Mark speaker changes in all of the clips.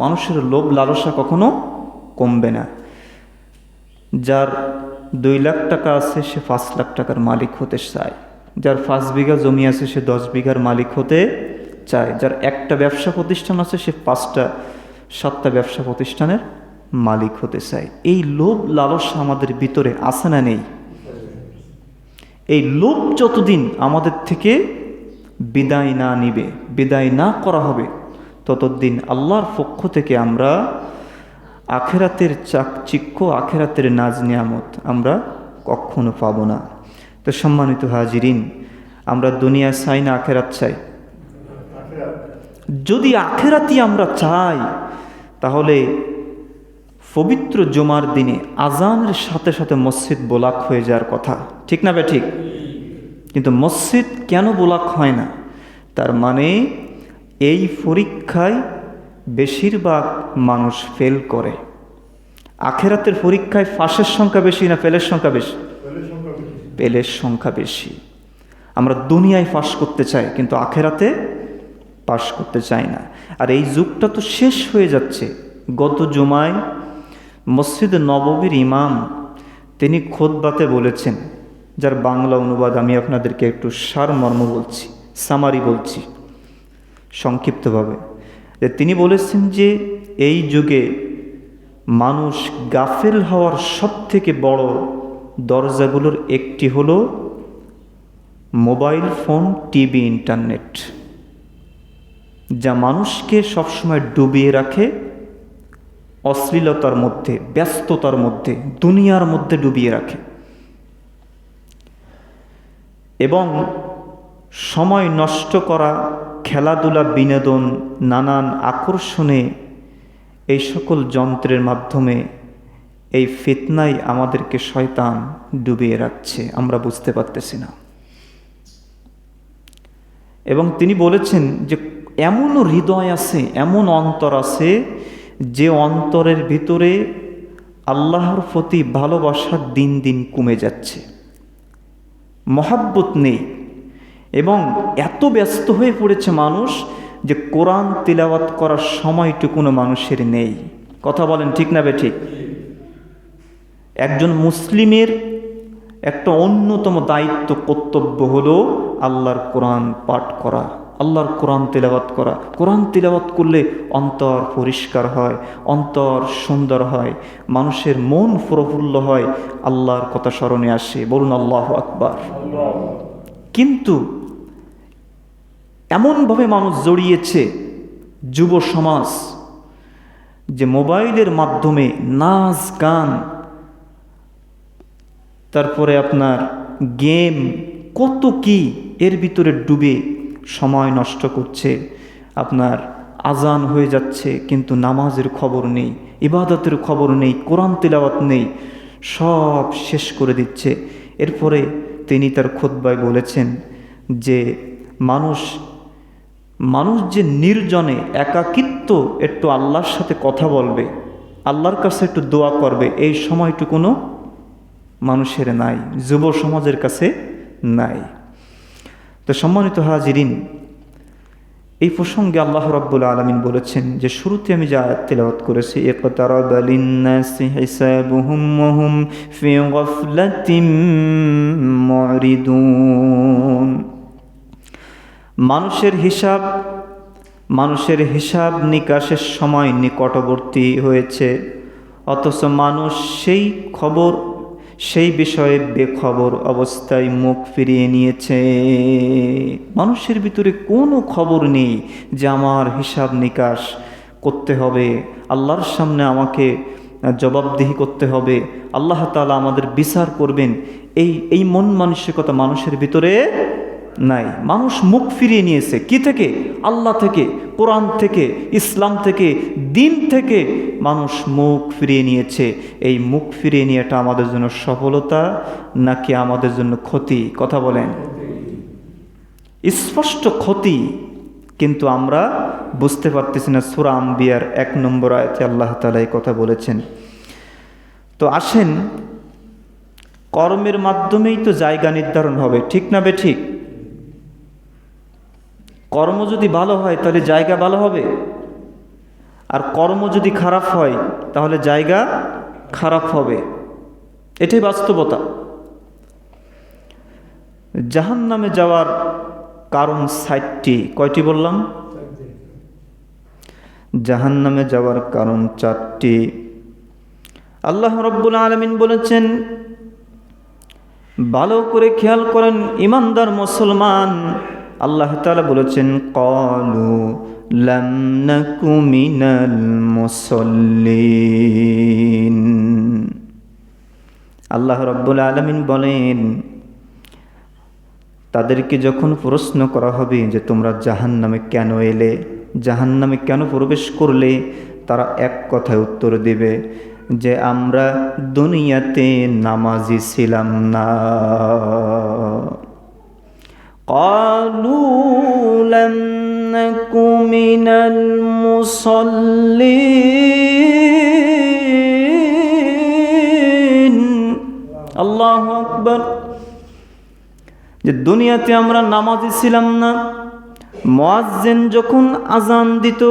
Speaker 1: মানুষের লোভ লালসা কখনো কমবে না। যার 2 লাখ টাকা আছে সে 5 লাখ টাকার মালিক হতে চায়, যার 5 বিঘা জমি আছে সে 10 বিঘার মালিক হতে চায়, যার একটা ব্যবসা প্রতিষ্ঠান আছে সে 5টা 7টা ব্যবসা প্রতিষ্ঠানের মালিক হতে চায়। এই লোভ লালসা আমাদের ভিতরে আছে না নেই? এই লোভ যতদিন আমাদের থেকে বিদায় না নিবে, বিদায় না করা হবে, ততদিন আল্লাহর পক্ষ থেকে আমরা আখেরাতের চাকচিক্য, আখেরাতের নাজ নিয়ামত আমরা কখনো পাব না। তো সম্মানিত হাজিরিন, আমরা দুনিয়া চাই না আখেরাত চাই? যদি আখেরাতই আমরা চাই তাহলে পবিত্র জুমার দিনে আজানের সাথে সাথে মসজিদ বোলাক হয়ে যাওয়ার কথা, ঠিক না বে ঠিক? কিন্তু মসজিদ কেন বোলাক হয় না? তার মানে এই পরীক্ষায় বেশিরভাগ মানুষ ফেল করে। আখেরাতের পরীক্ষায় ফাঁসের সংখ্যা বেশি না ফেলের সংখ্যা বেশি? ফেলের সংখ্যা বেশি। আমরা দুনিয়ায় পাস করতে চাই কিন্তু আখেরাতে পাস করতে চাই না। আর এই যুগটা তো শেষ হয়ে যাচ্ছে। গত জুমায় মসজিদ নববীর ইমাম তিনি খুতবাতে বলেছেন, যার বাংলা অনুবাদ আমি আপনাদেরকে একটু সারমর্ম বলছি, সামারি বলছি সংক্ষিপ্তভাবে। তিনি বলেছেন যে এই যুগে মানুষ গাফেল হওয়ার সবথেকে বড় দরজাগুলোর একটি হলো মোবাইল ফোন, টিভি, ইন্টারনেট, যা মানুষকে সবসময় ডুবিয়ে রাখে অশ্লীলতার মধ্যে, ব্যস্ততার মধ্যে, দুনিয়ার মধ্যে ডুবিয়ে রাখে এবং সময় নষ্ট করা, খেলাধুলা, বিনোদন, নানান আকর্ষণে এই সকল যন্ত্রের মাধ্যমে এই ফিতনায় আমাদেরকে শয়তান ডুবিয়ে রাখছে, আমরা বুঝতে পারতেছি না। এবং তিনি বলেছেন যে এমনও হৃদয় আছে, এমন অন্তর আছে যে অন্তরের ভিতরে আল্লাহর প্রতি ভালোবাসা দিন দিন কমে যাচ্ছে, মহাব্বত নেই এবং এত ব্যস্ত হয়ে পড়েছে মানুষ যে কোরআন তিলাওয়াত করার সময়টুকুনো মানুষের নেই। কথা বলেন ঠিক না বে ঠিক? একজন মুসলিমের একটা অন্যতম দায়িত্ব, কর্তব্য হলো আল্লাহর কোরআন পাঠ করা, আল্লাহর কোরআন তিলাওয়াত করা। কোরআন তিলাওয়াত করলে অন্তর পরিষ্কার হয়, অন্তর সুন্দর হয়, মানুষের মন প্রফুল্ল হয়, আল্লাহর কথা স্মরণে আসে। বলুন আল্লাহু আকবার। কিন্তু এমনভাবে মানুষ জড়িয়েছে যুব সমাজ যে মোবাইলের মাধ্যমে নাচ গান, তারপরে আপনার গেম, কত কি এর ভিতরে ডুবে সময় নষ্ট করছে। আপনার আজান হয়ে যাচ্ছে কিন্তু নামাজের খবর নেই, ইবাদতের খবর নেই, কোরআন তিলাওয়াত নেই, সব শেষ করে দিচ্ছে। এরপরে তিনি তার খুতবায় বলেছেন যে মানুষ যে নির্জনে একাকিত্ব একটু আল্লাহর সাথে কথা বলবে, আল্লাহর কাছে একটু দোয়া করবে, এই সময়টুকুনো মানুষের নাই, যুব সমাজের কাছে নাই। তো সম্মানিত হাজিরিন, এই প্রসঙ্গে আল্লাহ রাব্বুল আলামিন বলেছেন যে শুরুতে আমি যে আয়াত তিলাওয়াত করেছি, ইকতারাবা লিন-নাসি হিসাবুহুম ওয়া হুম ফি গাফলাতিন মুরিদুন। মানুষের হিসাব নিকাশের সময় নিকটবর্তী হয়েছে, অথচ মানুষ সেই বিষয়ে বেখবর অবস্থায় মুখ ফিরিয়ে নিয়েছে। মানুষের ভিতরে কোনো খবর নেই যে আমার হিসাব নিকাশ করতে হবে, আল্লাহর সামনে আমাকে জবাবদিহি করতে হবে, আল্লাহ তাআলা আমাদের বিচার করবেন, এই মন মানসিকতা মানুষের ভিতরে নাই। মানুষ মুখ ফিরিয়ে নিয়েছে কি থেকে? আল্লাহ থেকে, কোরআন থেকে, ইসলাম থেকে, দিন থেকে মানুষ মুখ ফিরিয়ে নিয়েছে। এই মুখ ফিরিয়ে নিয়েটা আমাদের জন্য সফলতা নাকি আমাদের জন্য ক্ষতি? কথা বলেন। স্পষ্ট ক্ষতি, কিন্তু আমরা বুঝতে পারতেছি না। সূরা আম্বিয়ার 1 নম্বর আয়াতে আল্লাহ তাআলা এই কথা বলেছেন। তো আসেন, কর্মের মাধ্যমেই তো জায়গা নির্ধারণ হবে, ঠিক না বে ঠিক? কর্ম যদি ভালো হয় তাহলে জায়গা ভালো হবে। আর কর্ম যদি খারাপ হয় তাহলে জায়গা খারাপ হবে। এটাই বাস্তবতা। জাহান্নামে যাওয়ার কারণ 60টি। কয়টি বললাম? জাহান্নামে যাওয়ার কারণ 4টি। আল্লাহ রাব্বুল আলামিন বলেছেন, ভালো করে খেয়াল করেন ইমানদার মুসলমান, আল্লাহ তাআলা বলেছেন, ক্বালু লাম নাকু মিনাল মুসাল্লিন। আল্লাহ রাব্বুল আলামিন বলেন, তাদেরকে যখন প্রশ্ন করা হবে যে তোমরা জাহান্নামে কেন এলে, জাহান্নামে কেন প্রবেশ করলে, তারা এক কথায় উত্তর দেবে যে আমরা দুনিয়াতে নামাজি ছিলাম না। ক্বালু লাম নাকু মিনাল মুসাল্লিন। আল্লাহু আকবার। যে দুনিয়াতে আমরা নামাজি ছিলাম না। মুয়াজ্জিন যখন আজান দিত,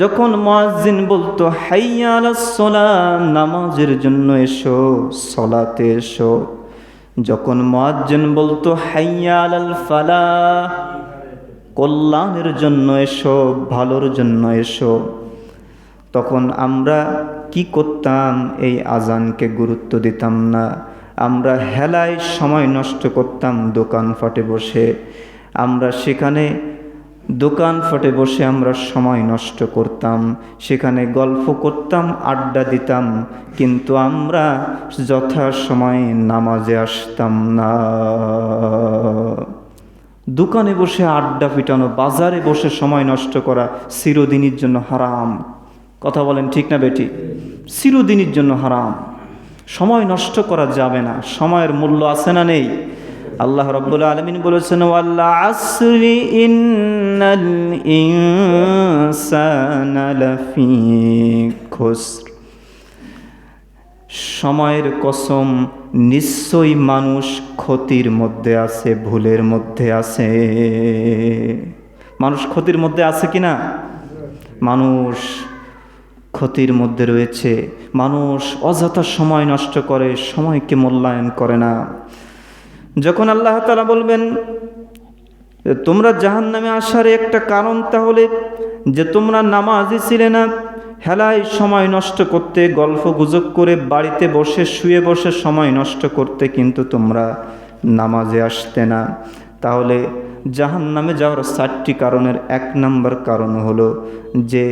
Speaker 1: যখন মুয়াজ্জিন বলতো হাইয়া আলাস সালাহ, নামাজের জন্য এসো, সালাতে এসো, যখন মুয়াজ্জিন বলতো হাইয়া আলাল ফালাহ, কল্যাণের জন্য এসো, ভালোর জন্য এসো, তখন আমরা কি করতাম? এই আজানকে গুরুত্ব দিতাম না। আমরা হেলায় সময় নষ্ট করতাম দোকানপাটে বসে। আমরা সেখানে দোকানপাটে বসে আমরা সময় নষ্ট করতাম, সেখানে গল্প করতাম, আড্ডা দিতাম, কিন্তু আমরা যথাসময়ে নামাজে আসতাম না। দোকানে বসে আড্ডা পিটানো, বাজারে বসে সময় নষ্ট করা চিরদিনের জন্য হারাম। কথা বলেন ঠিক না বেটি? চিরদিনের জন্য হারাম। সময় নষ্ট করা যাবে না। সময়ের মূল্য আছে না নেই? আল্লাহ রাব্বুল আলামিন বলেছেন, ওয়াল আসরি ইন্নাল ইনসানা লাফি খুসর। সময়ের কসম, নিশ্চয়ই মানুষ ক্ষতির মধ্যে আছে, ভুলের মধ্যে আছে। মানুষ ক্ষতির মধ্যে আছে কিনা? মানুষ ক্ষতির মধ্যে রয়েছে। মানুষ অযথা সময় নষ্ট করে, সময়কে মূল্যায়ন করে না। যখন আল্লাহ তাআলা বলবেন তোমরা জাহান্নামে আসার একটা কারণ তাহলে যে তোমরা নামাজি ছিলে না, হেলায় সময় নষ্ট করতে, গল্প গুজব করে বাড়িতে বসে শুয়ে বসে সময় নষ্ট করতে, কিন্তু তোমরা নামাজে আসতে না, তাহলে জাহান্নামে যাওয়ার 4টি কারণের 1 নম্বর কারণ হলো যে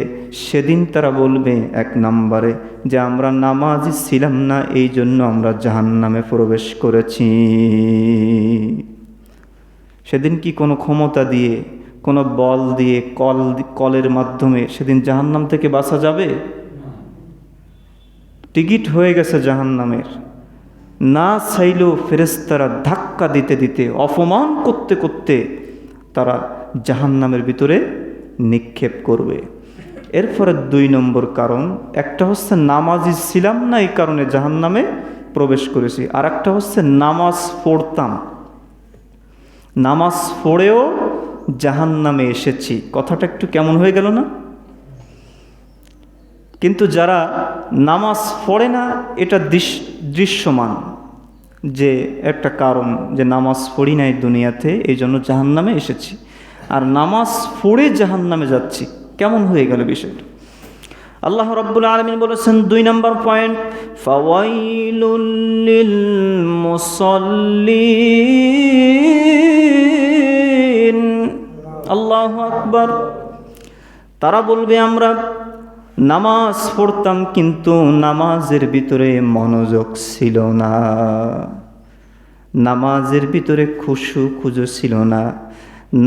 Speaker 1: সেদিন তারা বলবে 1 নম্বরে যে আমরা নামাজি ছিলাম না, এই জন্য আমরা জাহান্নামে প্রবেশ করেছি। সেদিন কি কোনো ক্ষমতা দিয়ে, কোনো বল দিয়ে, কলের মাধ্যমে সেদিন জাহান্নাম থেকে বাঁচা যাবে? টিকিট হয়ে গেছে জাহান্নামের। না চাইলেও ফেরেশতারা ধাক্কা দিতে দিতে, অপমান করতে করতে তারা জাহান্নামের ভিতরে নিক্ষেপ করবে। এরপরে 2 নম্বর কারণ, একটা হচ্ছে নামাজি ছিলাম না এই কারণে জাহান্নামে প্রবেশ করেছি, আর একটা হচ্ছে নামাজ পড়তাম, নামাজ পড়েও জাহান্নামে এসেছি। কথাটা একটু কেমন হয়ে গেল না? কিন্তু যারা নামাজ পড়ে না, এটা দৃশ্যমান যে একটা কারণ যে নামাজ পড়ি নাই দুনিয়াতে, এই জন্য জাহান্নামে এসেছি। আর নামাজ পড়ে জাহান্নামে যাচ্ছি, কেমন হয়ে গেল বিষয়টা? আল্লাহ রাব্বুল আলামিন বলেছেন 2 নম্বর পয়েন্ট, ফাওয়াইলুল লিল মুসাল্লিন। আল্লাহু আকবার। তারা বলবে আমরা নামাজ পড়তাম কিন্তু নামাজের ভিতরে মনোযোগ ছিল না, নামাজের ভিতরে খুশু ছিল না।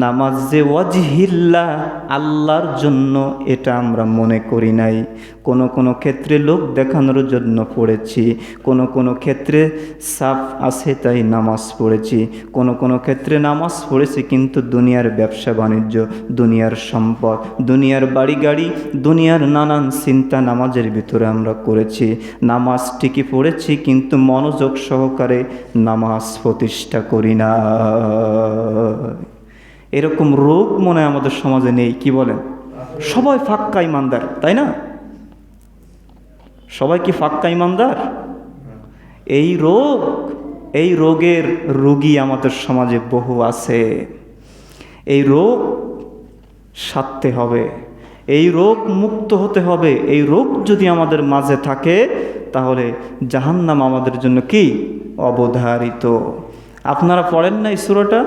Speaker 1: নামাজ যে ওয়াজহিল্লাহ, আল্লাহর জন্য, এটা আমরা মনে করি নাই। কোনো কোনো ক্ষেত্রে লোক দেখানোর জন্য পড়েছি, কোনো কোনো ক্ষেত্রে সাফ আছে তাই নামাজ পড়েছি, কোনো কোনো ক্ষেত্রে নামাজ পড়েছি কিন্তু দুনিয়ার ব্যবসা বাণিজ্য, দুনিয়ার সম্পদ, দুনিয়ার বাড়ি গাড়ি, দুনিয়ার নানান চিন্তা নামাজের ভিতরে আমরা করেছি। নামাজ ঠিকই পড়েছি কিন্তু মনোযোগ সহকারে নামাজ প্রতিষ্ঠা করি না। এরকম রোগ মনে আমাদের সমাজে নেই, কি বলেন? সবাই ফাক্কা ইমানদার, তাই না? সবাই কি ফাক্কা ইমানদার? এই রোগের রোগী আমাদের সমাজে বহু আছে। এই রোগ সারতে হবে, এই রোগ মুক্ত হতে হবে। এই রোগ যদি আমাদের মাঝে থাকে তাহলে জাহান্নাম আমাদের জন্য কি অবধারিত। আপনারা পড়েন না এই সূরাটা?